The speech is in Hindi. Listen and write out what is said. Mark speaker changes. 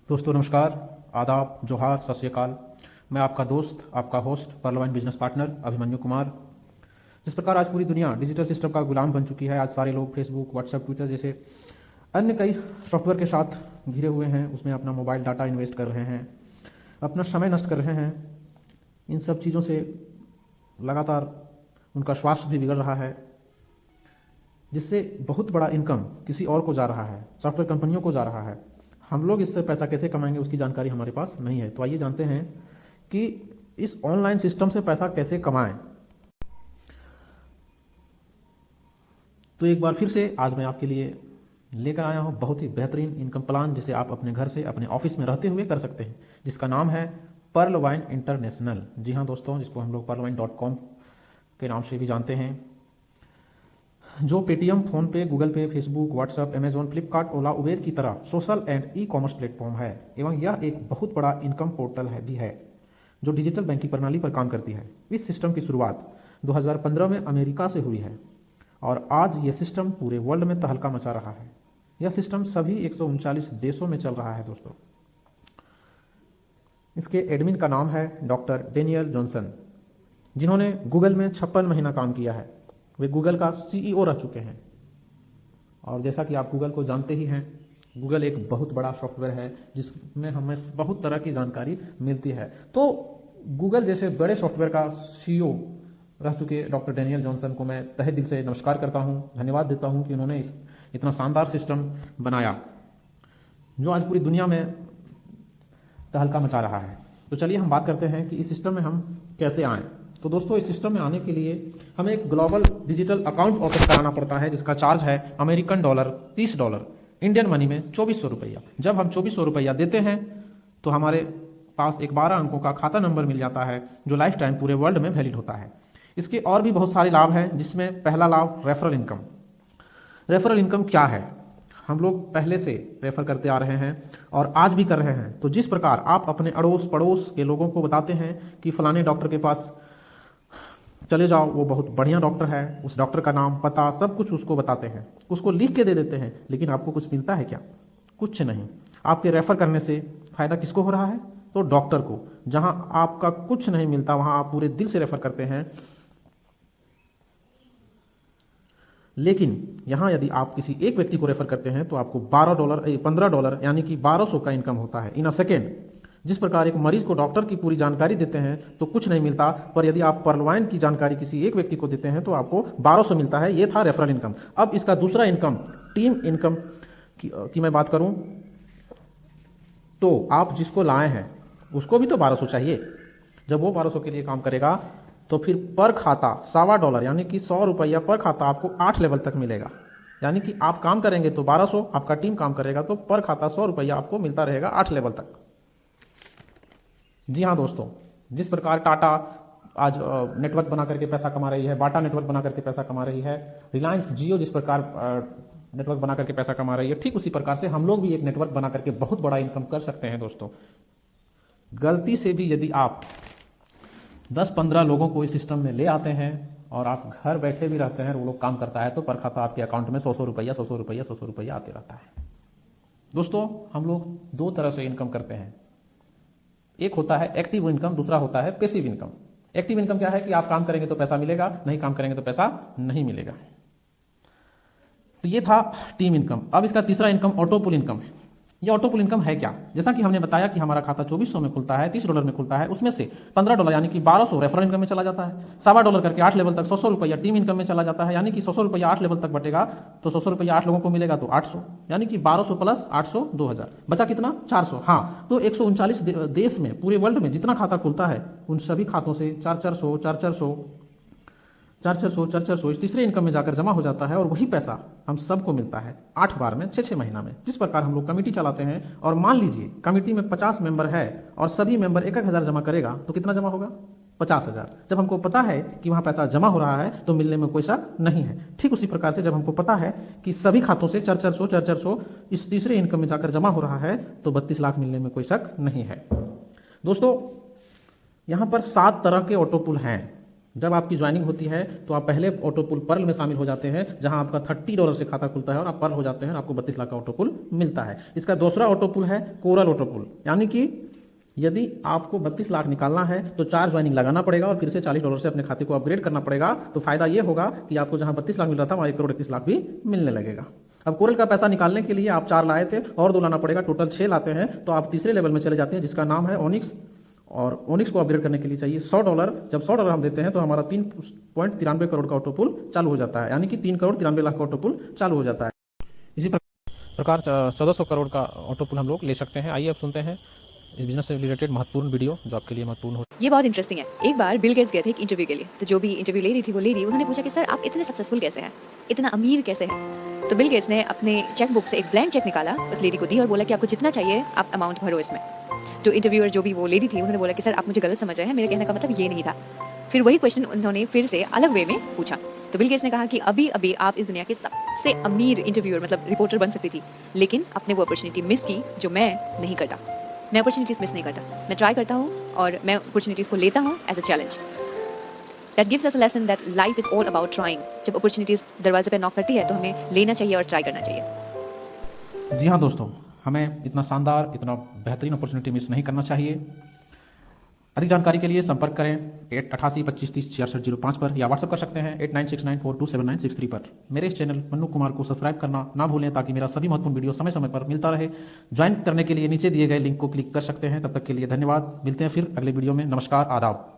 Speaker 1: दोस्तों नमस्कार, आदाब, जोहार, सत श्री अकाल। मैं आपका दोस्त, आपका host, पर्लवाइन business partner Abhimanyu Kumar. जिस प्रकार आज पूरी दुनिया डिजिटल सिस्टम का गुलाम बन चुकी है, आज सारे लोग फेसबुक, व्हाट्सएप, ट्विटर जैसे अन्य कई सॉफ्टवेयर के साथ घिरे हुए हैं, उसमें अपना मोबाइल डाटा इन्वेस्ट कर रहे हैं, अपना समय नष्ट कर रहे हैं। इन सब चीज़ों से लगातार उनका स्वास्थ्य भी बिगड़ रहा है, जिससे बहुत बड़ा इनकम किसी और को जा रहा है, सॉफ्टवेयर कंपनियों को जा रहा है। हम लोग इससे पैसा कैसे कमाएंगे उसकी जानकारी हमारे पास नहीं है। तो आइए जानते हैं कि इस ऑनलाइन सिस्टम से पैसा कैसे कमाएं। तो एक बार फिर से आज मैं आपके लिए लेकर आया हूं बहुत ही बेहतरीन इनकम प्लान, जिसे आप अपने घर से, अपने ऑफिस में रहते हुए कर सकते हैं, जिसका नाम है पर्लवाइन इंटरनेशनल। जी हाँ दोस्तों, जिसको हम लोग पर्लवाइन.com के नाम से भी जानते हैं, जो पेटीएम, फोन पे, गूगल पे, फेसबुक, व्हाट्सएप, अमेजॉन, फ्लिपकार्ट, ओला, उबेर की तरह social and e commerce platform है। एवं यह एक बहुत बड़ा इनकम पोर्टल है जो डिजिटल बैंकिंग प्रणाली पर काम करती है। इस सिस्टम की शुरुआत 2015 में अमेरिका से हुई है और आज ये सिस्टम पूरे वर्ल्ड में तहलका मचा रहा है। यह सिस्टम सभी 139 देशों में चल रहा है दोस्तों। इसके एडमिन का नाम है डॉक्टर डेनियल जॉनसन, जिन्होंने गूगल में 56 महीना काम किया है। वे गूगल का सीईओ रह चुके हैं। और जैसा कि आप गूगल को जानते ही हैं, गूगल एक बहुत बड़ा सॉफ्टवेयर है जिसमें हमें बहुत तरह की जानकारी मिलती है। तो गूगल जैसे बड़े सॉफ्टवेयर का सीईओ रह चुके डॉक्टर डेनियल जॉनसन को मैं तहे दिल से नमस्कार करता हूं, धन्यवाद देता हूं कि उन्होंने इतना शानदार सिस्टम बनाया जो आज पूरी दुनिया में तहलका मचा रहा है। तो चलिए हम बात करते हैं कि इस सिस्टम में हम कैसे आएँ। तो दोस्तों, इस सिस्टम में आने के लिए हमें एक ग्लोबल डिजिटल अकाउंट ओपन कराना पड़ता है, जिसका चार्ज है अमेरिकन डॉलर $30, इंडियन मनी में 2400 रुपया। जब हम 2400 रुपया देते हैं तो हमारे पास एक 12 अंकों का खाता नंबर मिल जाता है, जो लाइफ टाइम पूरे वर्ल्ड में वैलिड होता है। इसके और भी बहुत सारे लाभ हैं, जिसमें पहला लाभ रेफरल इनकम। रेफरल इनकम क्या है? हम लोग पहले से रेफर करते आ रहे हैं और आज भी कर रहे हैं। तो जिस प्रकार आप अपने अड़ोस पड़ोस के लोगों को बताते हैं कि फलाने डॉक्टर के पास चले जाओ, वो बहुत बढ़िया डॉक्टर है, उस डॉक्टर का नाम, पता, सब कुछ उसको बताते हैं, उसको लिख के दे देते हैं, लेकिन आपको कुछ मिलता है क्या? कुछ नहीं। आपके रेफर करने से फायदा किसको हो रहा है? तो डॉक्टर को। जहां आपका कुछ नहीं मिलता वहां आप पूरे दिल से रेफर करते हैं, लेकिन यहां यदि आप किसी एक व्यक्ति को रेफर करते हैं तो आपको $15 यानी कि 1200 का इनकम होता है इन अ सेकेंड। जिस प्रकार एक मरीज को डॉक्टर की पूरी जानकारी देते हैं तो कुछ नहीं मिलता, पर यदि आप पर्लवाइन की जानकारी किसी एक व्यक्ति को देते हैं तो आपको 1200 मिलता है। ये था रेफरल इनकम। अब इसका दूसरा इनकम, टीम इनकम की मैं बात करूं तो आप जिसको लाए हैं उसको भी तो 1200 चाहिए। जब वो 1200 के लिए काम करेगा तो फिर पर खाता $1.25 यानी कि 100 रुपया पर खाता आपको 8 लेवल तक मिलेगा। यानी कि आप काम करेंगे तो 1200, आपका टीम काम करेगा तो पर खाता 100 रुपया आपको मिलता रहेगा 8 लेवल तक। जी हाँ दोस्तों, जिस प्रकार टाटा आज नेटवर्क बना करके पैसा कमा रही है, बाटा नेटवर्क बना करके पैसा कमा रही है, रिलायंस जियो जिस प्रकार नेटवर्क बना करके पैसा कमा रही है, ठीक उसी प्रकार से हम लोग भी एक नेटवर्क बना करके बहुत बड़ा इनकम कर सकते हैं दोस्तों। गलती से भी यदि आप 10-15 लोगों को इस सिस्टम में ले आते हैं और आप घर बैठे भी रहते हैं, वो लोग काम करता है, तो पर खाता आपके अकाउंट में 100 रुपया 100 रुपया 100 रुपया आते रहता है। दोस्तों, हम लोग दो तरह से इनकम करते हैं। एक होता है एक्टिव इनकम, दूसरा होता है पैसिव इनकम। एक्टिव इनकम क्या है कि आप काम करेंगे तो पैसा मिलेगा, नहीं काम करेंगे तो पैसा नहीं मिलेगा। तो ये था टीम इनकम। अब इसका तीसरा इनकम ऑटो पुल इनकम है। ये ऑटो पुल इनकम है क्या? जैसा कि हमने बताया कि हमारा खाता 2400 में खुलता है, $30 में खुलता है, उसमें से $15 यानी कि 1200 रेफरल इनकम में चला जाता है, $1.25 करके 8 लेवल तक 100 रुपया टीम इनकम में चला जाता है। यानी कि 100 रुपया 8 लेवल तक बटेगा तो 100 रुपया 8 लोगों को मिलेगा तो 800, यानी कि 1200 प्लस 800 2000, बचा कितना? 400। हाँ, तो 139 देश में, पूरे वर्ल्ड में जितना खाता खुलता है उन सभी खातों से 400 इस तीसरे इनकम में जाकर जमा हो जाता है और वही पैसा हम सबको मिलता है 8 बार में, 6 महीना में। जिस प्रकार हम लोग कमेटी चलाते हैं और मान लीजिए कमेटी में 50 मेंबर है और सभी मेंबर 1,000 जमा करेगा तो कितना जमा होगा? 50,000। जब हमको पता है कि वहां पैसा जमा हो रहा है तो मिलने में कोई शक नहीं है। ठीक उसी प्रकार से जब हमको पता है कि सभी खातों से 400 इस तीसरे इनकम में जाकर जमा हो रहा है तो 32 लाख मिलने में कोई शक नहीं है। दोस्तों, यहां पर 7 तरह के ऑटो पुल हैं। जब आपकी ज्वाइनिंग होती है तो आप पहले ऑटो पुल पर्ल में शामिल हो जाते हैं, जहां आपका $30 से खाता खुलता है और आप पर्ल हो जाते हैं, आपको 32 लाख का ऑटो पुल मिलता है। इसका दूसरा ऑटो पुल है कोरल ऑटो पुल, यानी कि यदि आपको 32 लाख निकालना है तो 4 ज्वाइनिंग लगाना पड़ेगा और फिर से $40 से अपने खाते को अपग्रेड करना पड़ेगा। तो फायदा ये होगा कि आपको जहां 32 लाख मिल रहा था वहां 1,31,00,000 भी मिलने लगेगा। अब कोरल का पैसा निकालने के लिए आप 4 लाए थे और 2 लाना पड़ेगा, टोटल 6 लाते हैं तो आप तीसरे लेवल में चले जाते हैं, जिसका नाम है ओनिक्स। और ओनिक्स को अपग्रेड करने के लिए चाहिए $100। जब $100 हम देते हैं तो हमारा 3.93 करोड़ का ऑटो पुल चालू हो जाता है, यानी कि 3,93,00,000 का ऑटो पुल चालू हो जाता है। इसी प्रकार 1400 करोड़ का ऑटो पुल हम लोग ले सकते हैं। आइए अब सुनते हैं इस बिजनेस से रिलेटेड महत्वपूर्ण वीडियो जो आपके लिए महत्वपूर्ण हो।
Speaker 2: ये बहुत इंटरेस्टिंग है। एक बार बिल गेट्स गए थे एक इंटरव्यू के लिए, तो जो भी इंटरव्यू ले रही थी वो लेडी, उन्होंने पूछा कि सर आप इतने सक्सेसफुल कैसे हैं, इतना अमीर कैसे हैं। तो बिल गेट्स ने अपने चेक बुक से एक ब्लैंक चेक निकाला, उस लेडी को दी और बोला कि आपको जितना चाहिए आप अमाउंट भरो इसमें। जो इंटरव्यूअर जो भी वो लेडी थी उन्होंने बोला कि सर आप मुझे गलत समझ रहे हैं, मेरे कहने का मतलब ये नहीं था। फिर वही क्वेश्चन उन्होंने फिर से अलग वे में पूछा। तो बिल गेट्स ने कहा कि अभी अभी आप इस दुनिया के सबसे अमीर इंटरव्यूअर मतलब रिपोर्टर बन सकती थी, लेकिन आपने वो अपॉर्चुनिटी मिस की जो मैं नहीं करता। मैं अपॉर्चुनिटीज़ मिस नहीं करता, मैं ट्राई करता हूँ और मैं अपॉर्चुनिटीज़ को लेता हूँ as a challenge. That gives us a lesson that life is all about trying. जब अपॉर्चुनिटीज़ दरवाजे पे नॉक करती है तो हमें लेना चाहिए और ट्राई करना चाहिए।
Speaker 1: जी हाँ दोस्तों, हमें इतना शानदार, इतना बेहतरीन अपॉर्चुनिटी मिस नहीं करना चाहिए। अधिक जानकारी के लिए संपर्क करें 8825306605 पर या व्हाट्सअप कर सकते हैं 8969427963 पर। मेरे इस चैनल मन्नू कुमार को सब्सक्राइब करना ना भूलें ताकि मेरा सभी महत्वपूर्ण वीडियो समय समय पर मिलता रहे। ज्वाइन करने के लिए नीचे दिए गए लिंक को क्लिक कर सकते हैं। तब तक के लिए धन्यवाद। मिलते हैं फिर अगले वीडियो में। नमस्कार, आदाब।